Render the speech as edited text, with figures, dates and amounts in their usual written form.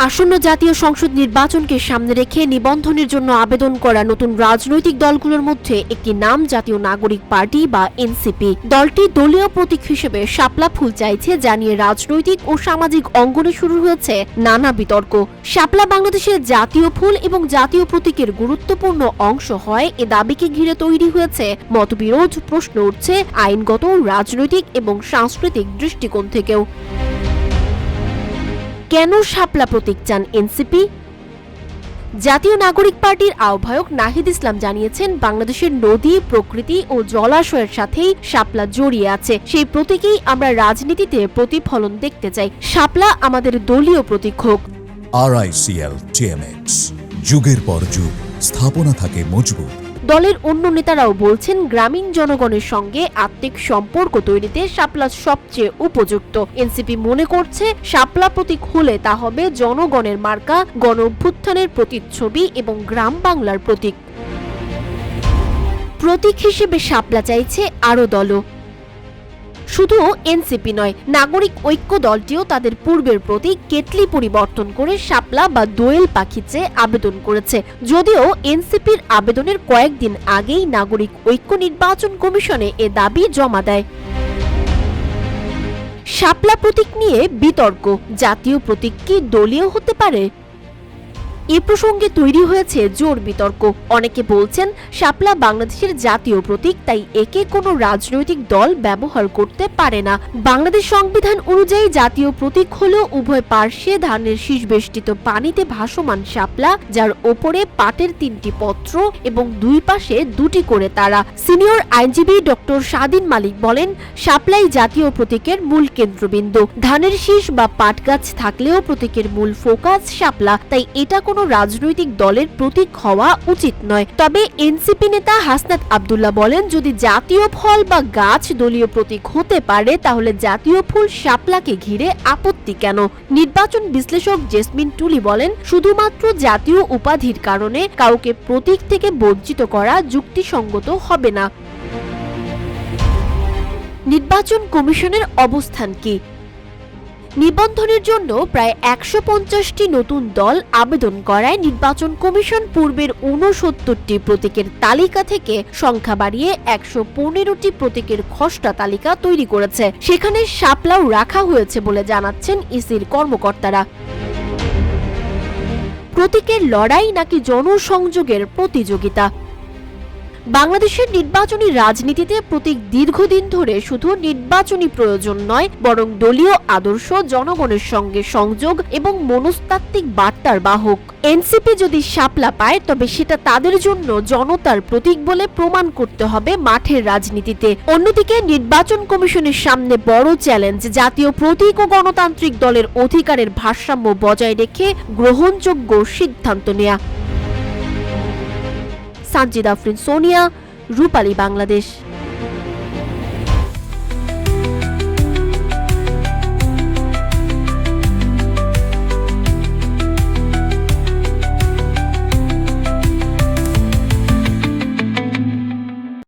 আসন্ন জাতীয় সংসদ নির্বাচনকে সামনে রেখে নিবন্ধনের জন্য আবেদন করা নতুন রাজনৈতিক দলগুলোর মধ্যে একটি নাম জাতীয় নাগরিক পার্টি বা এনসিপি। দলটি দলীয় প্রতীক হিসেবে শাপলা ফুল চাইছে, জানিয়ে রাজনৈতিক ও সামাজিক অঙ্গনে শুরু হয়েছে নানা বিতর্ক। শাপলা বাংলাদেশের জাতীয় ফুল এবং জাতীয় প্রতীকের গুরুত্বপূর্ণ অংশ হয়, এ দাবিকে ঘিরে তৈরি হয়েছে মতবিরোধ। প্রশ্ন উঠছে আইনগত, রাজনৈতিক এবং সাংস্কৃতিক দৃষ্টিকোণ থেকেও। কেন শাপলা প্রতীক চান এনসিপি? জাতীয় নাগরিক পার্টির আহ্বায়ক নাহিদ ইসলাম জানিয়েছেন, বাংলাদেশের নদী, প্রকৃতি ও জলাশয়ের সাথেই শাপলা জড়িয়ে আছে। সেই প্রতীকেই আমরা রাজনীতিতে প্রতিফলন দেখতে চাই। শাপলা আমাদের দলীয় প্রতীক হোক। RICL TMX, যুগের পর যুগ স্থাপনা থাকে মজবুত। দলের অন্য নেতারাও বলছেন, গ্রামীণ জনগণের সঙ্গে আত্মিক সম্পর্ক তৈরিতে শাপলা সবচেয়ে উপযুক্ত। এনসিপি মনে করছে, শাপলা প্রতীক হলে তা হবে জনগণের মার্কা, গণ অভ্যুত্থানের প্রতিচ্ছবি এবং গ্রাম বাংলার প্রতীক। প্রতীক হিসেবে শাপলা চাইছে আরও দলও। শুধু এনসিপি নয়, নাগরিক ঐক্য দলটিও তাদের পূর্বের প্রতীক কেটলি পরিবর্তন করে শাপলা বা দোয়েল পাখি চেয়ে আবেদন করেছে। যদিও এনসিপির আবেদনের কয়েকদিন আগেই নাগরিক ঐক্য নির্বাচন কমিশনে এ দাবি জমা দেয়। শাপলা প্রতীক নিয়ে বিতর্ক, জাতীয় প্রতীক কি দলীয় হতে পারে? এ প্রসঙ্গে তৈরি হয়েছে জোর বিতর্ক। অনেকে বলছেন, শাপলা বাংলাদেশের জাতীয় প্রতীক, তাই একে কোনো রাজনৈতিক দল ব্যবহার করতে পারে না। বাংলাদেশ সংবিধান অনুযায়ী জাতীয় প্রতীক হলো উভয় পার্শ্বে ধানের শীষ বেষ্টিত পানিতে ভাসমান শাপলা, যার ওপরে পাটের 3টি পত্র এবং দুই পাশে 2টি করে তারা। সিনিয়র আইনজীবী ডক্টর স্বাধীন মালিক বলেন, শাপলাই জাতীয় প্রতীকের মূল কেন্দ্রবিন্দু। ধানের শীষ বা পাট গাছ থাকলেও প্রতীকের মূল ফোকাস শাপলা, তাই এটা কোনো রাজনৈতিক দলের প্রতীক হওয়া উচিত নয়। তবে এনসিপি নেতা হাসনাত আব্দুল্লাহ বলেন, যদি জাতীয় ফল বা গাছ দলীয় প্রতীক হতে পারে, তাহলে জাতীয় ফুল শাপলাকে ঘিরে আপত্তি কেন? নির্বাচন বিশ্লেষক জেসমিন টুলি বলেন, শুধুমাত্র জাতীয় উপাধির কারণে কাউকে প্রতীক থেকে বঞ্চিত করা যুক্তিসঙ্গত হবে না। নির্বাচন কমিশনের অবস্থান কি? নিবন্ধনের জন্য প্রায় 150টি নতুন দল আবেদন করায় নির্বাচন কমিশন পূর্বের 69টি প্রতীকের তালিকা থেকে সংখ্যা বাড়িয়ে 115টি প্রতীকের খসড়া তালিকা তৈরি করেছে। সেখানে শাপলাও রাখা হয়েছে বলে জানাচ্ছেন ইসির কর্মকর্তারা। প্রতীকের লড়াই নাকি জনসংযোগের প্রতিযোগিতা? বাংলাদেশের নির্বাচনী রাজনীতিতে প্রতীক দীর্ঘদিন ধরে শুধু নির্বাচনী প্রয়োজন নয়, বরং দলীয় আদর্শ, জনগণের সঙ্গে সংযোগ এবং মনস্তাত্ত্বিক বার্তার বাহক। এনসিপি যদি শাপলা পায়, তবে সেটা তাদের জন্য জনতার প্রতীক বলে প্রমাণ করতে হবে মাঠের রাজনীতিতে। অন্যদিকে নির্বাচন কমিশনের সামনে বড় চ্যালেঞ্জ, জাতীয় প্রতীক ও গণতান্ত্রিক দলের অধিকারের ভারসাম্য বজায় রেখে গ্রহণযোগ্য সিদ্ধান্ত নেয়া। সানজিদা আফরিন, সোনিয়া, রূপালী, বাংলাদেশ।